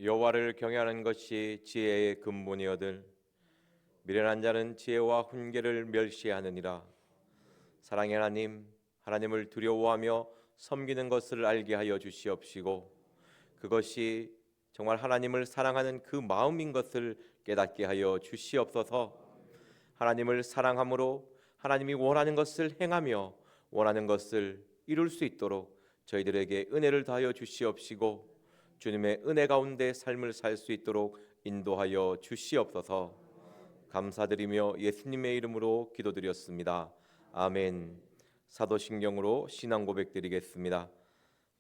여호와를 경외하는 것이 지혜의 근본이거늘 미련한 자는 지혜와 훈계를 멸시하느니라. 사랑의 하나님, 하나님을 두려워하며 섬기는 것을 알게 하여 주시옵시고 그것이 정말 하나님을 사랑하는 그 마음인 것을 깨닫게 하여 주시옵소서. 하나님을 사랑함으로 하나님이 원하는 것을 행하며 원하는 것을 이룰 수 있도록 저희들에게 은혜를 더하여 주시옵시고 주님의 은혜 가운데 삶을 살 수 있도록 인도하여 주시옵소서. 감사드리며 예수님의 이름으로 기도드렸습니다. 아멘. 사도신경으로 신앙 고백드리겠습니다.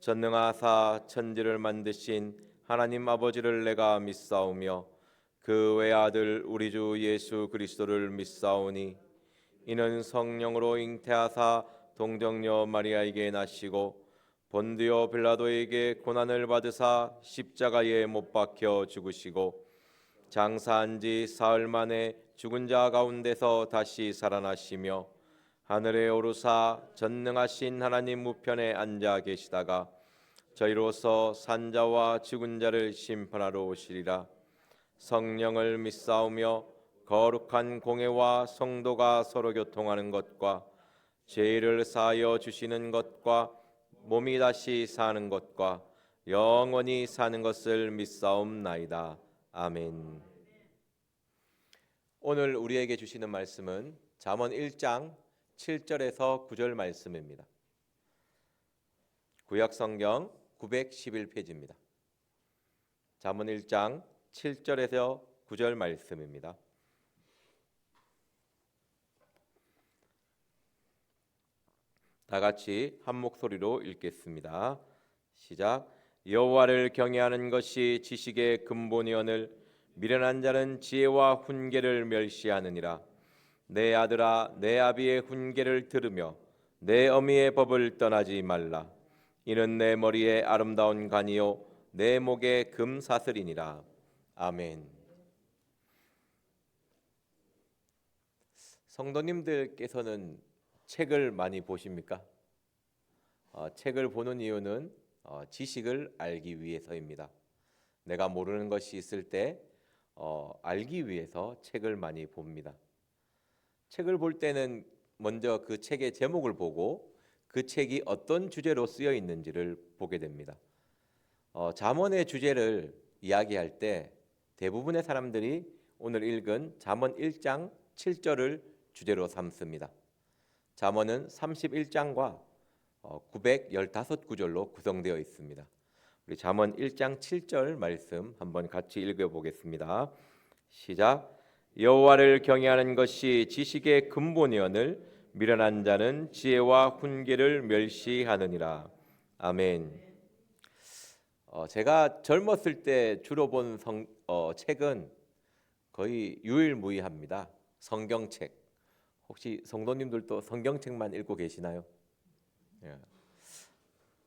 전능하사 천지를 만드신 하나님 아버지를 내가 믿사오며 그 외아들 우리 주 예수 그리스도를 믿사오니 이는 성령으로 잉태하사 동정녀 마리아에게 나시고 본디오 빌라도에게 고난을 받으사 십자가에 못 박혀 죽으시고 장사한 지 사흘 만에 죽은 자 가운데서 다시 살아나시며 하늘에 오르사 전능하신 하나님 우편에 앉아 계시다가 저희로서 산자와 죽은 자를 심판하러 오시리라. 성령을 믿사오며 거룩한 공회와 성도가 서로 교통하는 것과 죄를 사하여 주시는 것과 몸이 다시 사는 것과 영원히 사는 것을 믿사옵나이다. 아멘. 오늘 우리에게 주시는 말씀은 잠언 1장 7절에서 9절 말씀입니다. 구약성경 911페이지입니다. 잠언 1장 7절에서 9절 말씀입니다. 다 같이 한 목소리로 읽겠습니다. 시작. 여호와를 경외하는 것이 지식의 근본이오늘 미련한 자는 지혜와 훈계를 멸시하느니라. 내 아들아, 내 아비의 훈계를 들으며 내 어미의 법을 떠나지 말라. 이는 내 머리에 아름다운 관이요 내 목에 금사슬이니라. 아멘. 성도님들께서는 책을 많이 보십니까? 책을 보는 이유는 지식을 알기 위해서입니다. 내가 모르는 것이 있을 때 알기 위해서 책을 많이 봅니다. 책을 볼 때는 먼저 그 책의 제목을 보고 그 책이 어떤 주제로 쓰여 있는지를 보게 됩니다. 잠언의 주제를 이야기할 때 대부분의 사람들이 오늘 읽은 잠언 1장 7절을 주제로 삼습니다. 잠언은 31장과 915구절로 구성되어 있습니다. 우리 잠언 1장 7절 말씀 한번 같이 읽어보겠습니다. 시작. 여호와를 경외하는 것이 지식의 근본이오늘 미련한 자는 지혜와 훈계를 멸시하느니라. 아멘. 제가 젊었을 때 주로 본 책은 거의 유일무이합니다. 성경책. 혹시 성도님들도 성경책만 읽고 계시나요?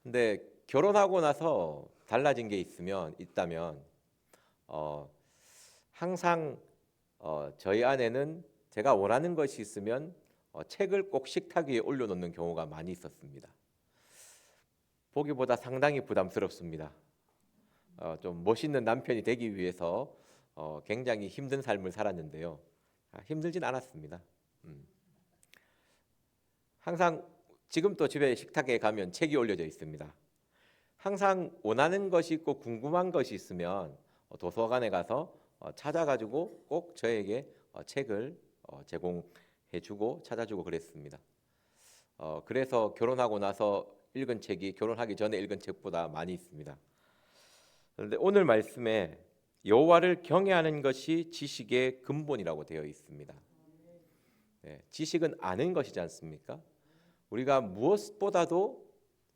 근데 결혼하고 나서 달라진 게 있다면 항상 저희 아내는 제가 원하는 것이 있으면 책을 꼭 식탁 위에 올려놓는 경우가 많이 있었습니다. 보기보다 상당히 부담스럽습니다. 좀 멋있는 남편이 되기 위해서 굉장히 힘든 삶을 살았는데요. 힘들진 않았습니다. 항상 지금도 집에 식탁에 가면 책이 올려져 있습니다. 항상 원하는 것이 있고 궁금한 것이 있으면 도서관에 가서 찾아가지고 꼭 저에게 책을 제공해주고 찾아주고 그랬습니다. 그래서 결혼하고 나서 읽은 책이 결혼하기 전에 읽은 책보다 많이 있습니다. 그런데 오늘 말씀에 여호와를 경외하는 것이 지식의 근본이라고 되어 있습니다. 지식은 아는 것이지 않습니까? 우리가 무엇보다도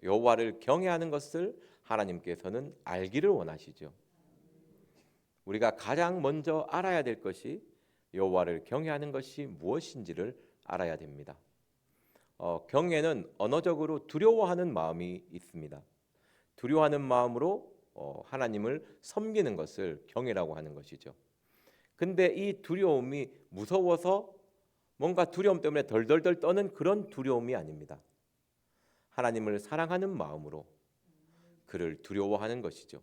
여호와를 경외하는 것을 하나님께서는 알기를 원하시죠. 우리가 가장 먼저 알아야 될 것이 여호와를 경외하는 것이 무엇인지를 알아야 됩니다. 경외는 언어적으로 두려워하는 마음이 있습니다. 두려워하는 마음으로 하나님을 섬기는 것을 경외라고 하는 것이죠. 근데 이 두려움이 무서워서 뭔가 두려움 때문에 덜덜덜 떠는 그런 두려움이 아닙니다. 하나님을 사랑하는 마음으로 그를 두려워하는 것이죠.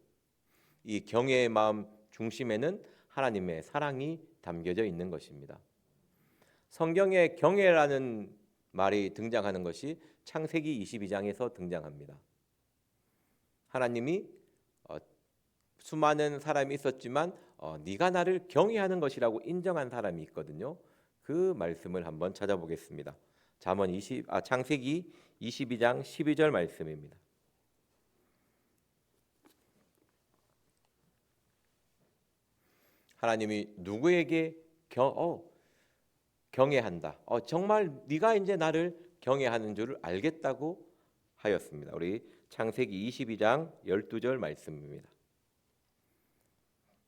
이 경외의 마음 중심에는 하나님의 사랑이 담겨져 있는 것입니다. 성경에 경외라는 말이 등장하는 것이 창세기 22장에서 등장합니다. 하나님이 수많은 사람이 있었지만 네가 나를 경외하는 것이라고 인정한 사람이 있거든요. 그 말씀을 한번 찾아보겠습니다. 창세기 22장 12절 말씀입니다. 하나님이 누구에게 경외한다. 정말 네가 이제 나를 경외하는 줄을 알겠다고 하였습니다. 우리 창세기 22장 12절 말씀입니다.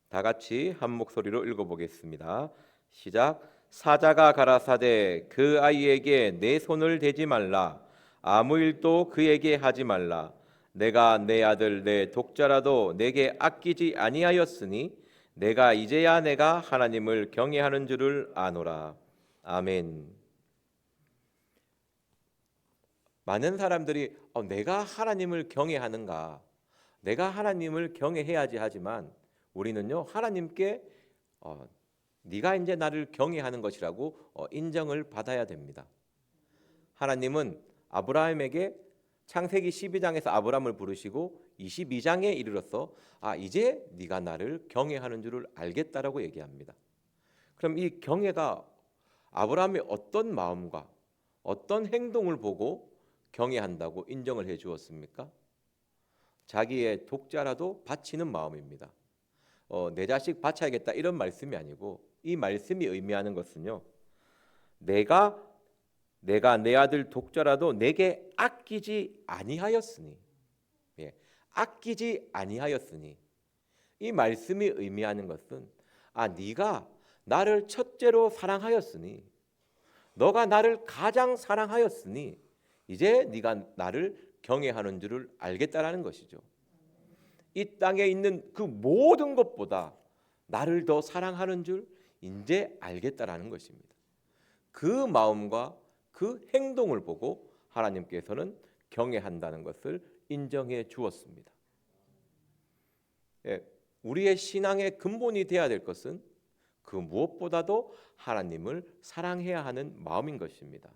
다 같이 한 목소리로 읽어보겠습니다. 시작. 사자가 가라사대 그 아이에게 내 손을 대지 말라. 아무 일도 그에게 하지 말라. 내가 내 아들 내 독자라도 내게 아끼지 아니하였으니 내가 이제야 내가 하나님을 경외하는 줄을 아노라. 아멘. 많은 사람들이 내가 하나님을 경외하는가? 내가 하나님을 경외해야지 하지만 우리는요 하나님께 네가 이제 나를 경외하는 것이라고 인정을 받아야 됩니다. 하나님은 아브라함에게 창세기 12장에서 아브라함을 부르시고 22장에 이르러서 이제 네가 나를 경외하는 줄을 알겠다라고 얘기합니다. 그럼 이 경외가 아브라함이 어떤 마음과 어떤 행동을 보고 경외한다고 인정을 해 주었습니까? 자기의 독자라도 바치는 마음입니다. 내 자식 바쳐야겠다 이런 말씀이 아니고 이 말씀이 의미하는 것은요. 내가 내 아들 독자라도 내게 아끼지 아니하였으니, 아끼지 아니하였으니 이 말씀이 의미하는 것은 네가 나를 첫째로 사랑하였으니, 너가 나를 가장 사랑하였으니 이제 네가 나를 경외하는 줄을 알겠다라는 것이죠. 이 땅에 있는 그 모든 것보다 나를 더 사랑하는 줄 이제 알겠다라는 것입니다. 그 마음과 그 행동을 보고 하나님께서는 경외한다는 것을 인정해 주었습니다. 우리의 신앙의 근본이 되어야 될 것은 그 무엇보다도 하나님을 사랑해야 하는 마음인 것입니다.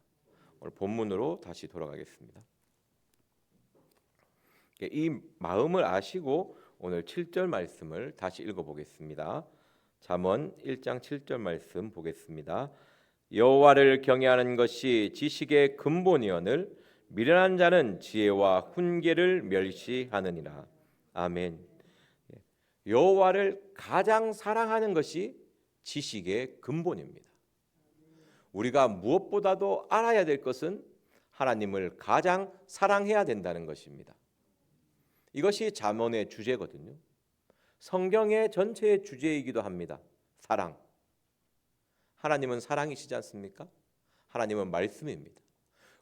오늘 본문으로 다시 돌아가겠습니다. 이 마음을 아시고 오늘 7절 말씀을 다시 읽어보겠습니다. 잠언 1장 7절 말씀 보겠습니다. 여호와를 경외하는 것이 지식의 근본이오늘 미련한 자는 지혜와 훈계를 멸시하느니라. 아멘. 여호와를 가장 사랑하는 것이 지식의 근본입니다. 우리가 무엇보다도 알아야 될 것은 하나님을 가장 사랑해야 된다는 것입니다. 이것이 잠언의 주제거든요. 성경의 전체의 주제이기도 합니다. 사랑. 하나님은 사랑이시지 않습니까? 하나님은 말씀입니다.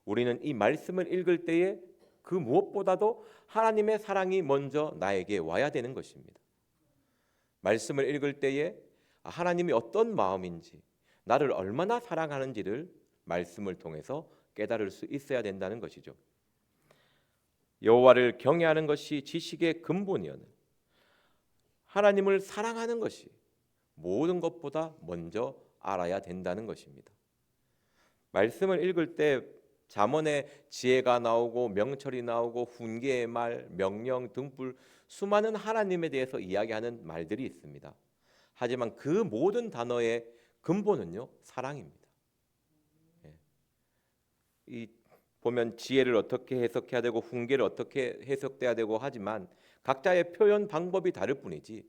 우리는 이 말씀을 읽을 때에 그 무엇보다도 하나님의 사랑이 먼저 나에게 와야 되는 것입니다. 말씀을 읽을 때에 하나님이 어떤 마음인지, 나를 얼마나 사랑하는지를 말씀을 통해서 깨달을 수 있어야 된다는 것이죠. 여호와를 경외하는 것이 지식의 근본이오늘 하나님을 사랑하는 것이 모든 것보다 먼저 알아야 된다는 것입니다. 말씀을 읽을 때 잠언에 지혜가 나오고 명철이 나오고 훈계의 말, 명령, 등불 수많은 하나님에 대해서 이야기하는 말들이 있습니다. 하지만 그 모든 단어의 근본은요 사랑입니다. 이 보면 지혜를 어떻게 해석해야 되고 훈계를 어떻게 해석돼야 되고 하지만 각자의 표현 방법이 다를 뿐이지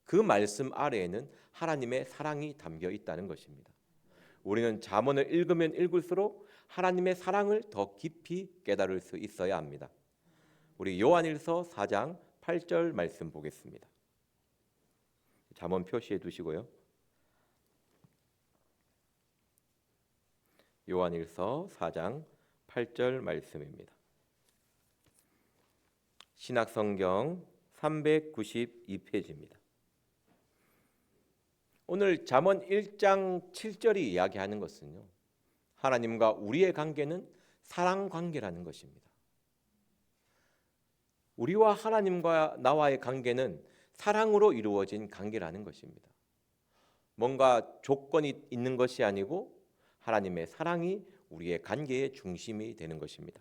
그 말씀 아래에는 하나님의 사랑이 담겨 있다는 것입니다. 우리는 잠언을 읽으면 읽을수록 하나님의 사랑을 더 깊이 깨달을 수 있어야 합니다. 우리 요한일서 4장 8절 말씀 보겠습니다. 잠언 표시해 두시고요. 요한일서 4장 8절 말씀입니다. 신약성경 392페이지입니다. 오늘 잠언 1장 7절이 이야기하는 것은요. 하나님과 우리의 관계는 사랑 관계라는 것입니다. 우리와 하나님과 나와의 관계는 사랑으로 이루어진 관계라는 것입니다. 뭔가 조건이 있는 것이 아니고 하나님의 사랑이 우리의 관계의 중심이 되는 것입니다.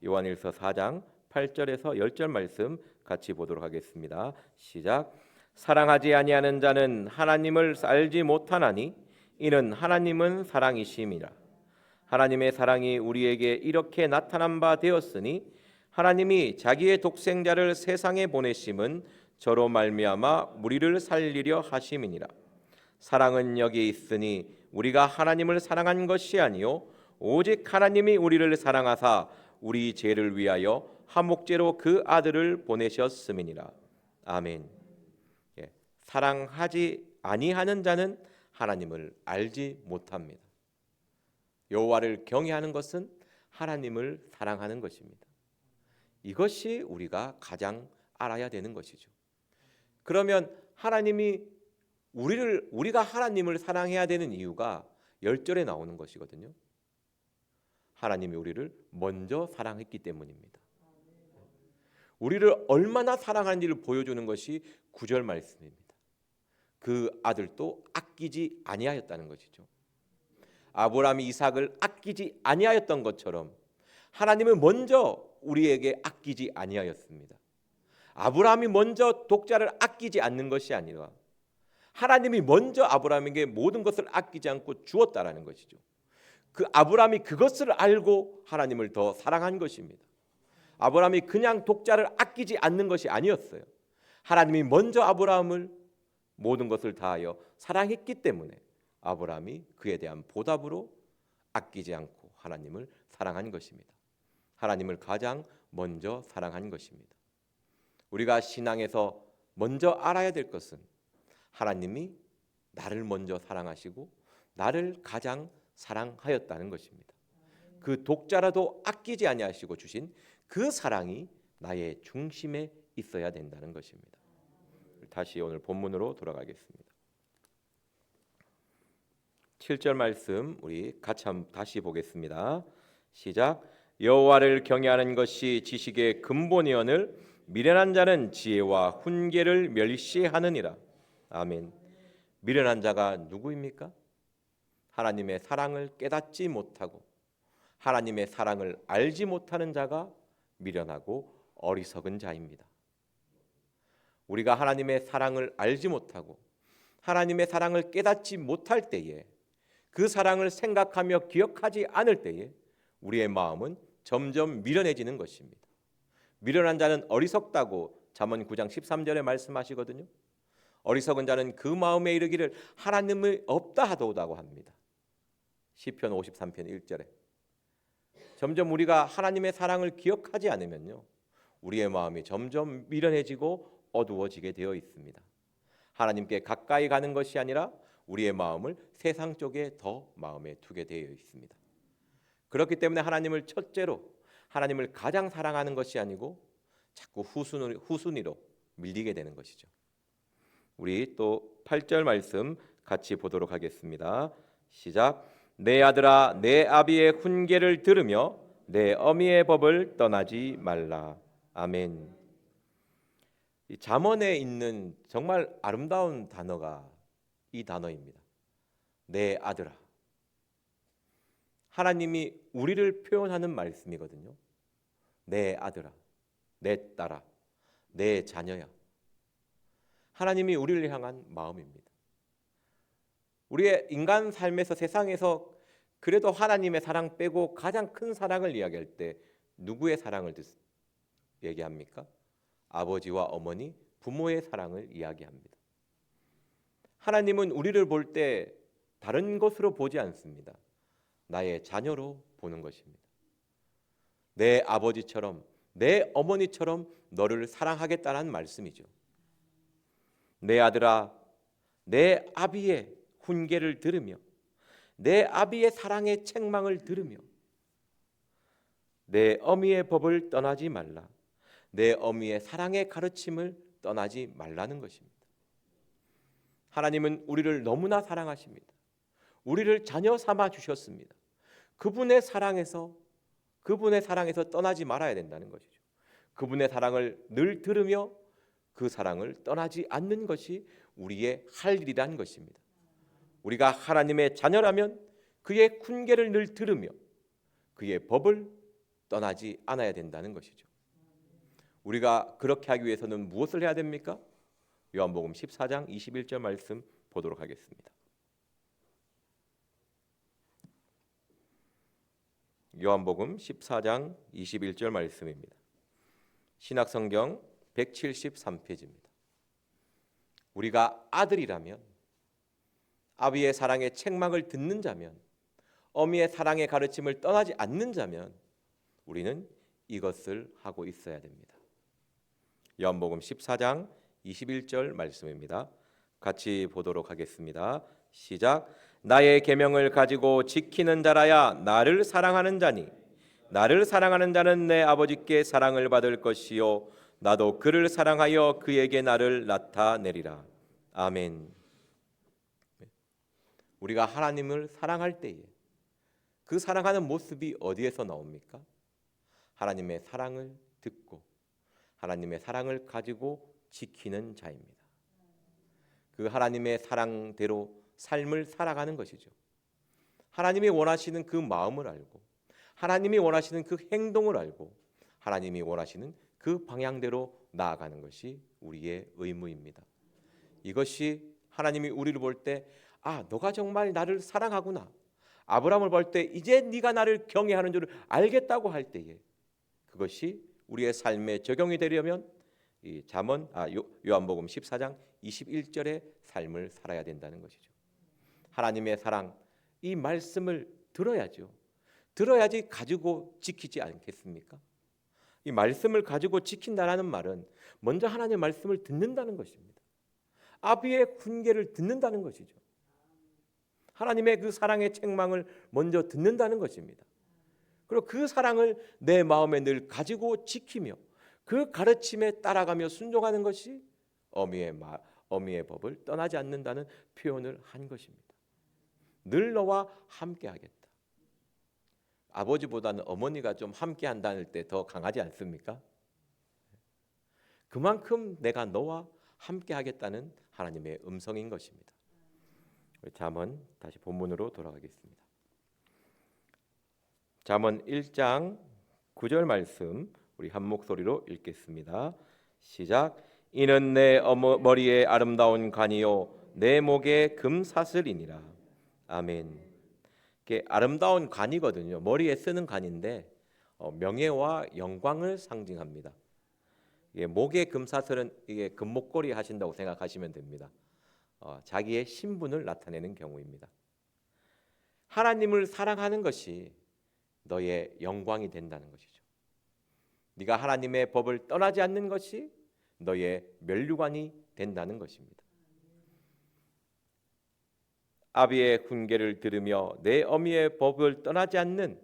요한일서 4장 8절에서 10절 말씀 같이 보도록 하겠습니다. 시작. 사랑하지 아니하는 자는 하나님을 알지 못하나니 이는 하나님은 사랑이심이라. 하나님의 사랑이 우리에게 이렇게 나타난 바 되었으니 하나님이 자기의 독생자를 세상에 보내심은 저로 말미암아 우리를 살리려 하심이니라. 사랑은 여기 있으니 우리가 하나님을 사랑한 것이 아니요 오직 하나님이 우리를 사랑하사 우리 죄를 위하여 화목제로 그 아들을 보내셨음이니라. 아멘. 사랑하지 아니하는 자는 하나님을 알지 못합니다. 여호와를 경외하는 것은 하나님을 사랑하는 것입니다. 이것이 우리가 가장 알아야 되는 것이죠. 그러면 우리가 하나님을 사랑해야 되는 이유가 10절에 나오는 것이거든요. 하나님이 우리를 먼저 사랑했기 때문입니다. 우리를 얼마나 사랑하는지를 보여주는 것이 9절 말씀입니다. 그 아들도 아끼지 아니하였다는 것이죠. 아브라함이 이삭을 아끼지 아니하였던 것처럼 하나님은 먼저 우리에게 아끼지 아니하였습니다. 아브라함이 먼저 독자를 아끼지 않는 것이 아니라 하나님이 먼저 아브라함에게 모든 것을 아끼지 않고 주었다라는 것이죠. 그 아브라함이 그것을 알고 하나님을 더 사랑한 것입니다. 아브라함이 그냥 독자를 아끼지 않는 것이 아니었어요. 하나님이 먼저 아브라함을 모든 것을 다하여 사랑했기 때문에 아브라함이 그에 대한 보답으로 아끼지 않고 하나님을 사랑한 것입니다. 하나님을 가장 먼저 사랑한 것입니다. 우리가 신앙에서 먼저 알아야 될 것은 하나님이 나를 먼저 사랑하시고 나를 가장 사랑하였다는 것입니다. 그 독자라도 아끼지 아니하시고 주신 그 사랑이 나의 중심에 있어야 된다는 것입니다. 다시 오늘 본문으로 돌아가겠습니다. 7절 말씀 우리 같이 다시 보겠습니다. 시작. 여호와를 경외하는 것이 지식의 근본이오늘 미련한 자는 지혜와 훈계를 멸시하느니라. 아멘. 미련한 자가 누구입니까? 하나님의 사랑을 깨닫지 못하고 하나님의 사랑을 알지 못하는 자가 미련하고 어리석은 자입니다. 우리가 하나님의 사랑을 알지 못하고 하나님의 사랑을 깨닫지 못할 때에 그 사랑을 생각하며 기억하지 않을 때에 우리의 마음은 점점 미련해지는 것입니다. 미련한 자는 어리석다고 잠언 9장 13절에 말씀하시거든요. 어리석은 자는 그 마음에 이르기를 하나님이 없다 하도다고 합니다. 시편 53편 1절에. 점점 우리가 하나님의 사랑을 기억하지 않으면요, 우리의 마음이 점점 미련해지고 어두워지게 되어 있습니다. 하나님께 가까이 가는 것이 아니라 우리의 마음을 세상 쪽에 더 마음에 두게 되어 있습니다. 그렇기 때문에 하나님을 첫째로 하나님을 가장 사랑하는 것이 아니고 자꾸 후순위로 밀리게 되는 것이죠. 우리 또 8절 말씀 같이 보도록 하겠습니다. 시작. 내 아들아 내 아비의 훈계를 들으며 내 어미의 법을 떠나지 말라. 아멘. 이 잠언에 있는 정말 아름다운 단어가 이 단어입니다. 내 아들아. 하나님이 우리를 표현하는 말씀이거든요. 내 아들아, 내 딸아, 내 자녀야. 하나님이 우리를 향한 마음입니다. 우리의 인간 삶에서 세상에서 그래도 하나님의 사랑 빼고 가장 큰 사랑을 이야기할 때 누구의 사랑을 얘기합니까? 아버지와 어머니, 부모의 사랑을 이야기합니다. 하나님은 우리를 볼 때 다른 것으로 보지 않습니다. 나의 자녀로 보는 것입니다. 내 아버지처럼 내 어머니처럼 너를 사랑하겠다는 말씀이죠. 내 아들아 내 아비의 훈계를 들으며 내 아비의 사랑의 책망을 들으며 내 어미의 법을 떠나지 말라. 내 어미의 사랑의 가르침을 떠나지 말라는 것입니다. 하나님은 우리를 너무나 사랑하십니다. 우리를 자녀 삼아 주셨습니다. 그분의 사랑에서 떠나지 말아야 된다는 것이죠. 그분의 사랑을 늘 들으며 그 사랑을 떠나지 않는 것이 우리의 할 일이라는 것입니다. 우리가 하나님의 자녀라면 그의 훈계를 늘 들으며 그의 법을 떠나지 않아야 된다는 것이죠. 우리가 그렇게 하기 위해서는 무엇을 해야 됩니까? 요한복음 14장 21절 말씀 보도록 하겠습니다. 요한복음 14장 21절 말씀입니다. 신약성경 173페이지입니다. 우리가 아들이라면, 아비의 사랑의 책망을 듣는 자면, 어미의 사랑의 가르침을 떠나지 않는 자면 우리는 이것을 하고 있어야 됩니다. 요한복음 14장 21절 말씀입니다. 같이 보도록 하겠습니다. 시작. 나의 계명을 가지고 지키는 자라야 나를 사랑하는 자니 나를 사랑하는 자는 내 아버지께 사랑을 받을 것이요 나도 그를 사랑하여 그에게 나를 나타내리라. 아멘. 우리가 하나님을 사랑할 때에 그 사랑하는 모습이 어디에서 나옵니까? 하나님의 사랑을 듣고 하나님의 사랑을 가지고 지키는 자입니다. 그 하나님의 사랑대로 삶을 살아가는 것이죠. 하나님이 원하시는 그 마음을 알고 하나님이 원하시는 그 행동을 알고 하나님이 원하시는 그 방향대로 나아가는 것이 우리의 의무입니다. 이것이 하나님이 우리를 볼 때 너가 정말 나를 사랑하구나. 아브라함을 볼 때 이제 네가 나를 경외하는 줄을 알겠다고 할 때에 그것이 우리의 삶에 적용이 되려면 이 요한복음 14장 21절의 삶을 살아야 된다는 것이죠. 하나님의 사랑, 이 말씀을 들어야죠. 들어야지 가지고 지키지 않겠습니까? 이 말씀을 가지고 지킨다라는 말은 먼저 하나님의 말씀을 듣는다는 것입니다. 아비의 훈계를 듣는다는 것이죠. 하나님의 그 사랑의 책망을 먼저 듣는다는 것입니다. 그리고 그 사랑을 내 마음에 늘 가지고 지키며 그 가르침에 따라가며 순종하는 것이 어미의 법을 떠나지 않는다는 표현을 한 것입니다. 늘 너와 함께 하겠다. 아버지보다는 어머니가 좀 함께 한다는 때 더 강하지 않습니까? 그만큼 내가 너와 함께 하겠다는 하나님의 음성인 것입니다. 잠언 다시 본문으로 돌아가겠습니다. 잠언 1장 9절 말씀 우리 한 목소리로 읽겠습니다. 시작. 이는 내 머리에 아름다운 관이요 내 목에 금사슬이니라. 아멘. 이게 아름다운 관이거든요. 머리에 쓰는 관인데 명예와 영광을 상징합니다. 목에 금사슬은 이게 금목걸이 하신다고 생각하시면 됩니다. 자기의 신분을 나타내는 경우입니다. 하나님을 사랑하는 것이 너의 영광이 된다는 것이죠. 네가 하나님의 법을 떠나지 않는 것이 너의 면류관이 된다는 것입니다. 아비의 훈계를 들으며 내 어미의 법을 떠나지 않는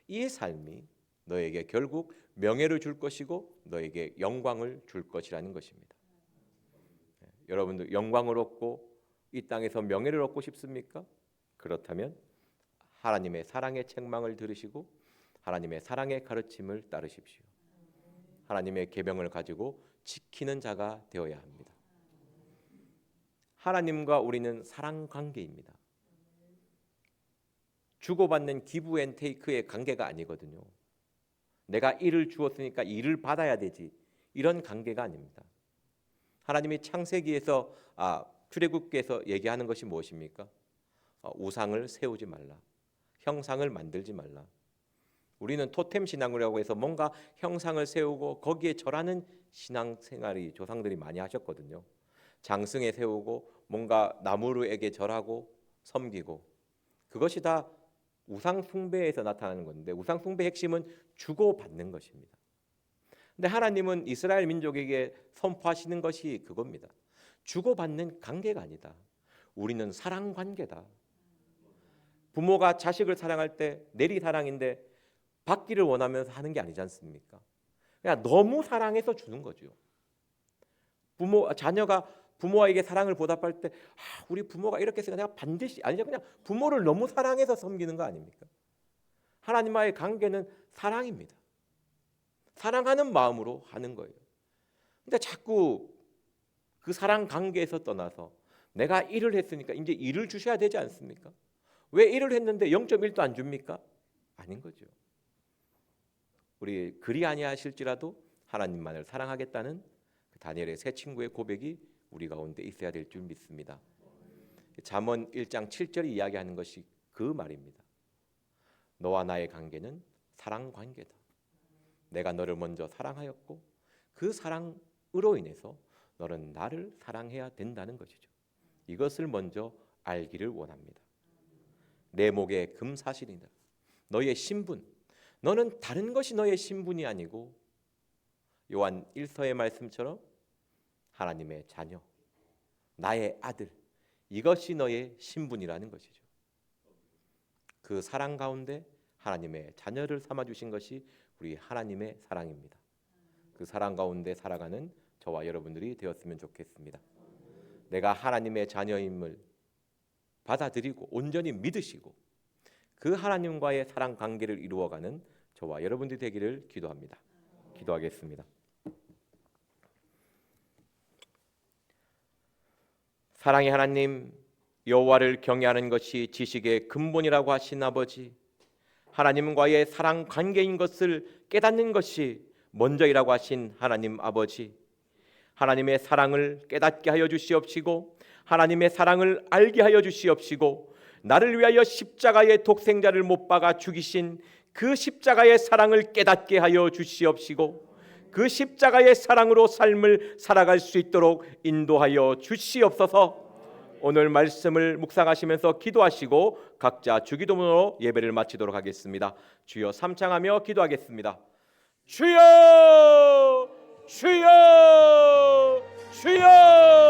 이 삶이 너에게 결국 명예를 줄 것이고 너에게 영광을 줄 것이라는 것입니다. 여러분들 영광을 얻고 이 땅에서 명예를 얻고 싶습니까? 그렇다면 하나님의 사랑의 책망을 들으시고 하나님의 사랑의 가르침을 따르십시오. 하나님의 계명을 가지고 지키는 자가 되어야 합니다. 하나님과 우리는 사랑 관계입니다. 주고받는 기브 앤 테이크의 관계가 아니거든요. 내가 일을 주었으니까 일을 받아야 되지, 이런 관계가 아닙니다. 하나님이 창세기에서 출애굽기에서 얘기하는 것이 무엇입니까? 우상을 세우지 말라, 형상을 만들지 말라. 우리는 토템 신앙이라고 해서 뭔가 형상을 세우고 거기에 절하는 신앙생활이 조상들이 많이 하셨거든요. 장승에 세우고 뭔가 나무르에게 절하고 섬기고, 그것이 다 우상 숭배에서 나타나는 건데, 우상 숭배의 핵심은 주고받는 것입니다. 근데 하나님은 이스라엘 민족에게 선포하시는 것이 그겁니다. 주고받는 관계가 아니다. 우리는 사랑 관계다. 부모가 자식을 사랑할 때 내리사랑인데 받기를 원하면서 하는 게 아니지 않습니까? 그냥 너무 사랑해서 주는 거죠. 자녀가 부모에게 사랑을 보답할 때 우리 부모가 이렇게 했으니까 내가 반드시, 아니죠, 그냥 부모를 너무 사랑해서 섬기는 거 아닙니까? 하나님과의 관계는 사랑입니다. 사랑하는 마음으로 하는 거예요. 근데 자꾸 그 사랑 관계에서 떠나서 내가 일을 했으니까 이제 일을 주셔야 되지 않습니까? 왜 일을 했는데 0.1도 안 줍니까? 아닌 거죠. 우리 그리 아니하실지라도 하나님만을 사랑하겠다는 다니엘의 세 친구의 고백이 우리 가운데 있어야 될 줄 믿습니다. 잠언 1장 7절이 이야기하는 것이 그 말입니다. 너와 나의 관계는 사랑 관계다. 내가 너를 먼저 사랑하였고 그 사랑으로 인해서 너는 나를 사랑해야 된다는 것이죠. 이것을 먼저 알기를 원합니다. 내 목에 금사실이다. 너의 신분, 너는 다른 것이 너의 신분이 아니고 요한 1서의 말씀처럼 하나님의 자녀, 나의 아들, 이것이 너의 신분이라는 것이죠. 그 사랑 가운데 하나님의 자녀를 삼아주신 것이 우리 하나님의 사랑입니다. 그 사랑 가운데 살아가는 저와 여러분들이 되었으면 좋겠습니다. 내가 하나님의 자녀임을 받아들이고 온전히 믿으시고 그 하나님과의 사랑 관계를 이루어가는 저와 여러분들이 되기를 기도합니다. 기도하겠습니다. 사랑의 하나님, 여호와를 경외하는 것이 지식의 근본이라고 하신 아버지, 하나님과의 사랑 관계인 것을 깨닫는 것이 먼저이라고 하신 하나님 아버지, 하나님의 사랑을 깨닫게 하여 주시옵시고 하나님의 사랑을 알게 하여 주시옵시고 나를 위하여 십자가의 독생자를 못 박아 죽이신 그 십자가의 사랑을 깨닫게 하여 주시옵시고 그 십자가의 사랑으로 삶을 살아갈 수 있도록 인도하여 주시옵소서. 오늘 말씀을 묵상하시면서 기도하시고 각자 주기도문으로 예배를 마치도록 하겠습니다. 주여 삼창하며 기도하겠습니다. 주여 주여 주여